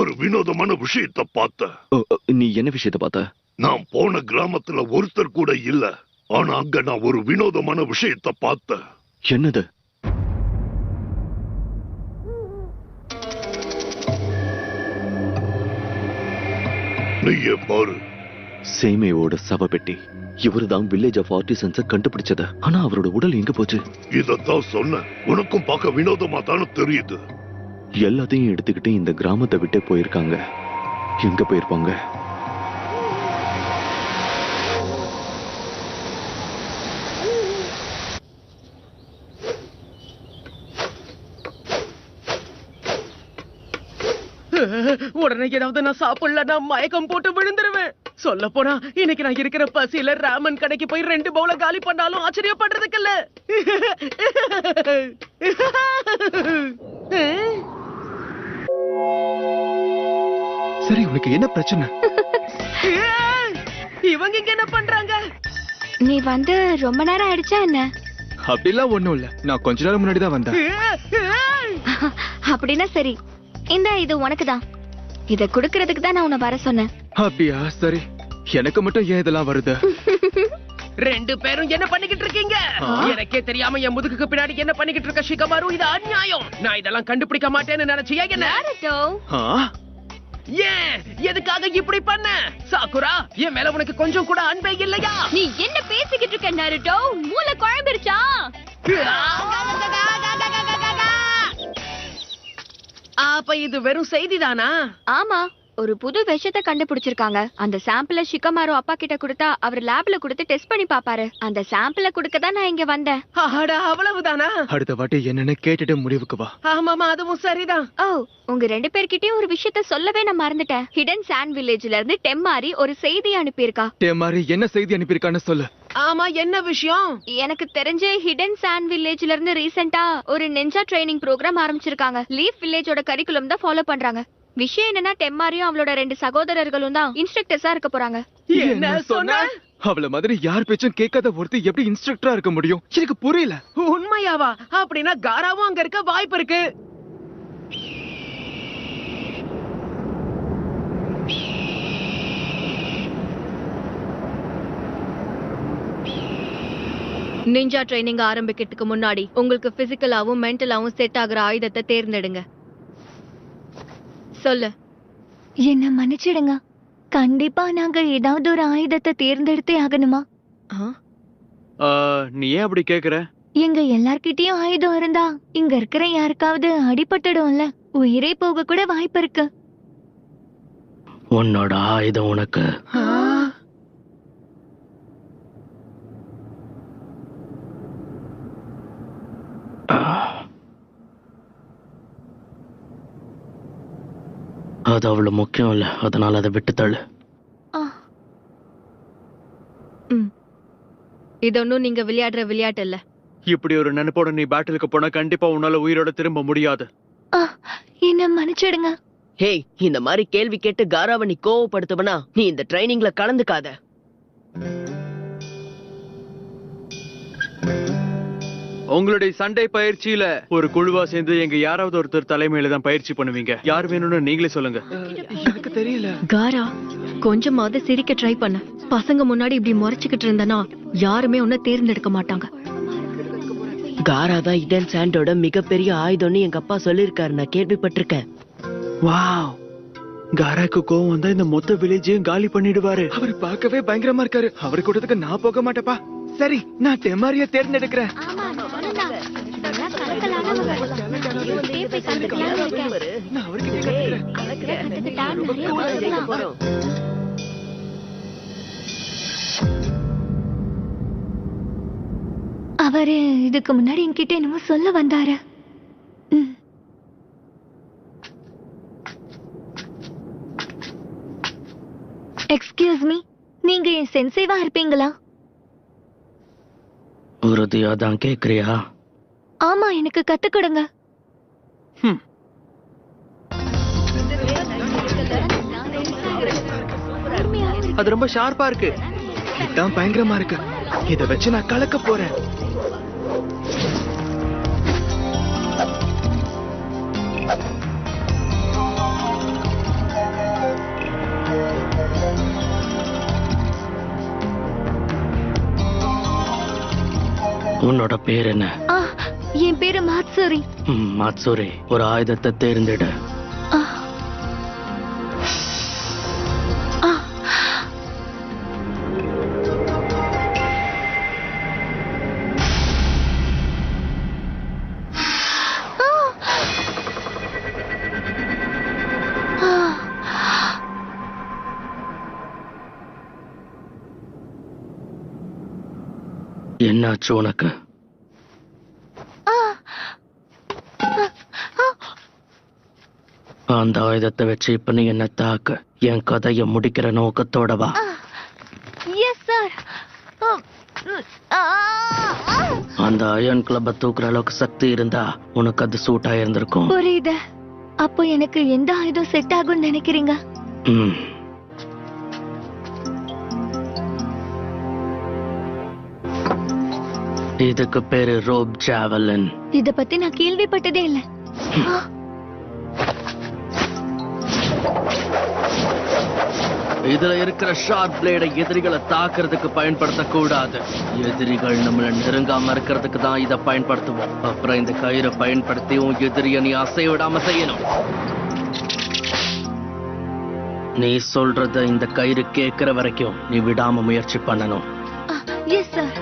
ஒரு வினோதமான விஷயத்தை பார்த்த. நீ என்ன விஷயத்தை பார்த்த? நான் போன கிராமத்துல ஒருத்தர் கூட இல்ல. ஆனா அங்க நான் ஒரு வினோதமான விஷயத்தை பார்த்தேன். என்னது? நீயே பாரு. சேமேவோட சவப்பெட்டி. இவருதான் வில்லேஜ் ஆஃப் ஆர்டிசன்ஸ கண்டுபிடிச்சது. ஆனா அவரோட உடல் எங்க போச்சு? இதத்தான் சொன்னேன். உனக்கும் பார்க்க வினோதமா தானே தெரியுது. எல்லாத்தையும் எடுத்துக்கிட்டு இந்த கிராமத்தை விட்டே போயிருக்காங்க. எங்க போயிருப்பாங்க? உடனே ஏதாவது நான் சாப்பிடல, நான் மயக்கம் போட்டு விழுந்துருவேன். சொல்ல போனா இன்னைக்கு நான் இருக்கிற பசியில ராமன் கடைக்கு போய் 2 பவுல காலி பண்ணாலும் ஆச்சரியப்படுறதுக்கு இல்ல. சரி, உனக்கு என்ன பிரச்சனை? இவங்க இங்க என்ன பண்றாங்க? நீ வந்து ரொம்ப நேரம் ஆயிடுச்சா என்ன? அப்படிலாம் ஒண்ணும் இல்ல, நான் கொஞ்ச நேரம் முன்னாடி தான் வந்தேன். அப்படின்னா சரி, இந்த இது உனக்குதான். இத குடுக்கறதுக்கு தான் நான் உன்னை வர சொன்னேன். அப்படியா? சரி, எனக்கு மட்டும் ஏன் இதெல்லாம் வருது? 2 பேரும் என்ன பண்ணிக்கிட்டு இருக்கீங்க? எனக்கே தெரியாம என் முதுகுக்கு பின்னாடி என்ன பண்ணிக்கிட்டு இருக்க ஷிகமாரு? இது அநியாயம். நான் இதெல்லாம் கண்டுபிடிக்க மாட்டேன்னு நினைச்சியா என்ன? ஏன் எதுக்காக இப்படி பண்ண? சாக்குரா, என் மேல உனக்கு கொஞ்சம் கூட அன்பே இல்லையா? நீ என்ன பேசிக்கிட்டு இருக்க நாருட்டோ? மூளை குழம்பிருச்சா? அப்ப இது வெறும் செய்திதானா? ஆமா, ஒரு புது விஷயத்தை கண்டுபிடிச்சிருக்காங்க. அந்த சாம்பிள ஷிகமாரு அப்பா கிட்ட கொடுத்தா அவர் லேப்ல கொடுத்து டெஸ்ட் பண்ணி பாப்பாரு. அந்த சாம்பிள கொடுக்க தான் நான் இங்க வந்தேன். அவ்வளவுதானா? அடுத்த வாட்டி என்னன்னு கேட்டுட்டு முடிவுக்கு வா. ஆமாமா, அதுவும் சரிதான். ஓ, உங்க 2 பேர்கிட்டயும் ஒரு விஷயத்த சொல்லவே நான் மறந்துட்டேன். ஹிடன் சாண்ட் வில்லேஜ்ல இருந்து டெம்மாரி ஒரு செய்தி அனுப்பியிருக்கா. டெம்மாரி என்ன செய்தி அனுப்பியிருக்கான்னு சொல்லு. ஆமா, என்ன விஷயம்? எனக்கு தெரிஞ்ச ஹிடன் சாண்ட் வில்லேஜ்ல இருந்து ரீசெண்டா ஒரு நிஞ்சா ட்ரைனிங் ப்ரோக்ராம் ஆரம்பிச்சிருக்காங்க. லீஃப் வில்லேஜோட கரிக்குலம் தான் ஃபாலோ பண்றாங்க. விஷயம் என்னன்னா, டெம்மாரியும் அவளோட 2 சகோதரர்களும் தான் இன்ஸ்ட்ரக்டர்ஸா இருக்க போறாங்க. என்ன சொன்ன? அவள மாதிரி யார் பேச்சும் கேட்காத ஒருத்தி எப்படி இன்ஸ்ட்ரக்டரா இருக்க முடியும்? எனக்கு புரியல. உண்மையாவா? அப்படின்னா காராவும் அங்க இருக்க வாய்ப்பு இருக்கு. நிஞ்சா ட்ரைனிங் ஆரம்பிக்கிறதுக்கு முன்னாடி உங்களுக்கு பிசிக்கலாவும் மென்டலாவும் செட் ஆகுற ஆயுதத்தை தேர்ந்தெடுங்க. சொல்லு. என்ன மன்னிச்சிடுங்க, கண்டிப்பா நாங்க ஏதாவது ஒரு ஆயுதத்தை தேர்ந்தெடுத்தே ஆகணுமா? நீ ஏன் அப்படி கேக்குற? எங்க எல்லார்கிட்டயும் ஆயுதம் இருந்தா இங்க இருக்கிற யாருக்காவது அடிபட்டுடும்ல, உயிரே போக கூட வாய்ப்பு இருக்கு. உன்னோட ஆயுதம் உனக்கு. அது அவ்வளவு முக்கியம் இல்ல, அதனால அதை விட்டு தள்ளு. இது ஒன்னும் நீங்க விளையாடுற விளையாட்டு இல்ல. இப்படி ஒரு நினைப்போட நீ பேட்டிலுக்கு போனா கண்டிப்பா உன்னால உயிரோட திரும்ப முடியாது. என்ன மன்னிச்சிடுங்க. ஹே, இந்த மாதிரி கேள்வி கேட்டு காராவை நீ கோவப்படுத்துவனா நீ இந்த ட்ரைனிங்ல கலந்துக்காத. உங்களுடைய சண்டை பயிற்சியில ஒரு குழுவா சேர்ந்து எங்க யாராவது ஒருத்தர் தலைமையில தான் பயிற்சி பண்ணுவீங்க. யார் வேணும்னு நீங்களே சொல்லுங்க. எனக்கு தெரியல. காரா, கொஞ்சமாவது சிரிக்க ட்ரை பண்ண. பசங்க முன்னாடி இப்படி முறைச்சுக்கிட்டு இருந்தனா யாருமே உன்னை தேர்ந்தெடுக்க மாட்டாங்க. காரா தான் ஹிடன் சாண்டோட மிகப்பெரிய ஆயுதம்னு எங்க அப்பா சொல்லிருக்காரு, நான் கேள்விப்பட்டிருக்கேன். வாவ், காராக்கு கோவம் வந்தா இந்த மொத்த வில்லேஜையும் காலி பண்ணிடுவாரு. அவர் பார்க்கவே பயங்கரமா இருக்காரு. அவர் கூட்டத்துக்கு நான் போக மாட்டேப்பா. சரி, நான் டெம்மாரிய தேர்ந்தெடுக்கிறேன். அவரு இதுக்கு முன்னாடி என்கிட்ட என்னமோ சொல்ல வந்தாரு. எக்ஸ்கியூஸ் மீ, நீங்க என் சென்சேவா இருப்பீங்களா? உறுதியா தான் கேக்குறியா? ஆமா, எனக்கு கத்து கொடுங்க. அது ரொம்ப ஷார்ப்பா இருக்கு. இதான் பயங்கரமா இருக்கு. இத வச்சு நான் கலக்க போறேன். உன்னோட பேர் என்ன? ஆ, என் பேரு மாத்சூரி. மாத்சூரி, ஒரு ஆயுதத்தை தேர்ந்தெடு. ஆ. ஆ. என்னாச்சு உனக்கு? அந்த ஆயுதத்தை வச்சு இப்ப நீ என்ன தாக்க என் கதையை முடிக்கிற நோக்கத்தோட வா. Yes sir. அந்த அயன் கிளப்பை தூக்குற அளவுக்கு சக்தி இருந்தா உனக்கு அது சூட்டா இருந்திருக்கும். புரியுது. அப்போ எனக்கு எந்த ஆயுதம் செட் ஆகும்னு நினைக்கிறீங்க? ம். இதுக்கு பேரு ரோப் ஜாவலின். இத பத்தி நான் கேள்விப்பட்டதே இல்ல. இதுல இருக்கிற ஷார்ப் பிளேடை எதிரிகளை தாக்குறதுக்கு பயன்படுத்த கூடாது. எதிரிகள் நம்மள நெருங்காம இருக்கிறதுக்கு தான் இதை பயன்படுத்துவோம். அப்புறம் இந்த கயிறை பயன்படுத்தி உன் எதிரிய நீ அசைய விடாம செய்யணும். நீ சொல்றத இந்த கயிறு கேட்கிற வரைக்கும் நீ விடாம முயற்சி பண்ணணும். Yes sir.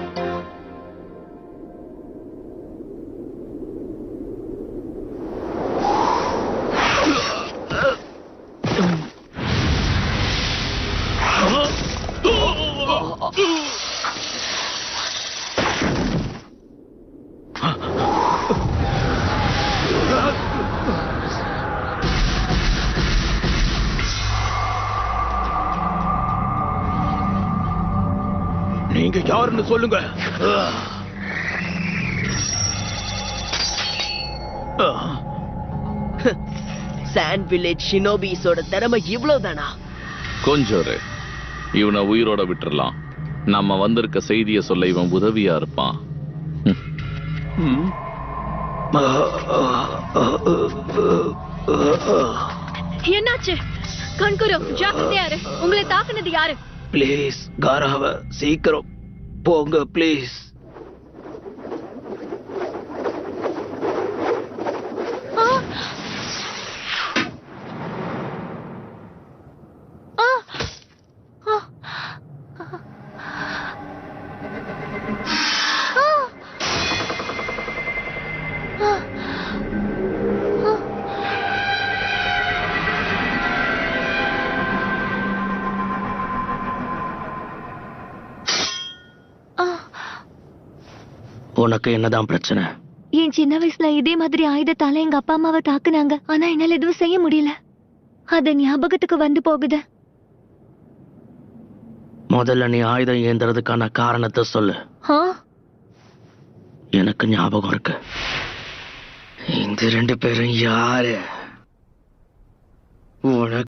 நீங்க யாருன்னு சொல்லுங்க. சாண்ட் வில்லேஜ் ஷினோபிஸோட திறமை இவ்வளவுதானா? கொஞ்சம் இரு. இவனை உயிரோட விட்டுறலாம். நம்ம வந்திருக்க செய்திய சொல்ல இவன் உதவியா இருப்பான். என்னாச்சு? கண்குரு, ஜாக்கிரதையா இரு. உங்களை தாக்குனது யாரு? ப்ளீஸ் காராவ சீக்கிரம் போங்க ப்ளீஸ். உனக்கு என்னதான் பிரச்சனை? என் சின்ன வயசுல இதே மாதிரி ஆயுதத்தால எங்க அப்பா அம்மாவை தாக்குனாங்க. ஆனா என்னால எதுவும் செய்ய முடியல. அது ஞாபகத்துக்கு வந்து போகுது. முதல்ல நீ ஆயுதம் ஏந்துறதுக்கான காரணத்தை சொல்லு. எனக்கு ஞாபகம் இருக்கு. இந்த 2 பேரும் யாரு? உனக்கு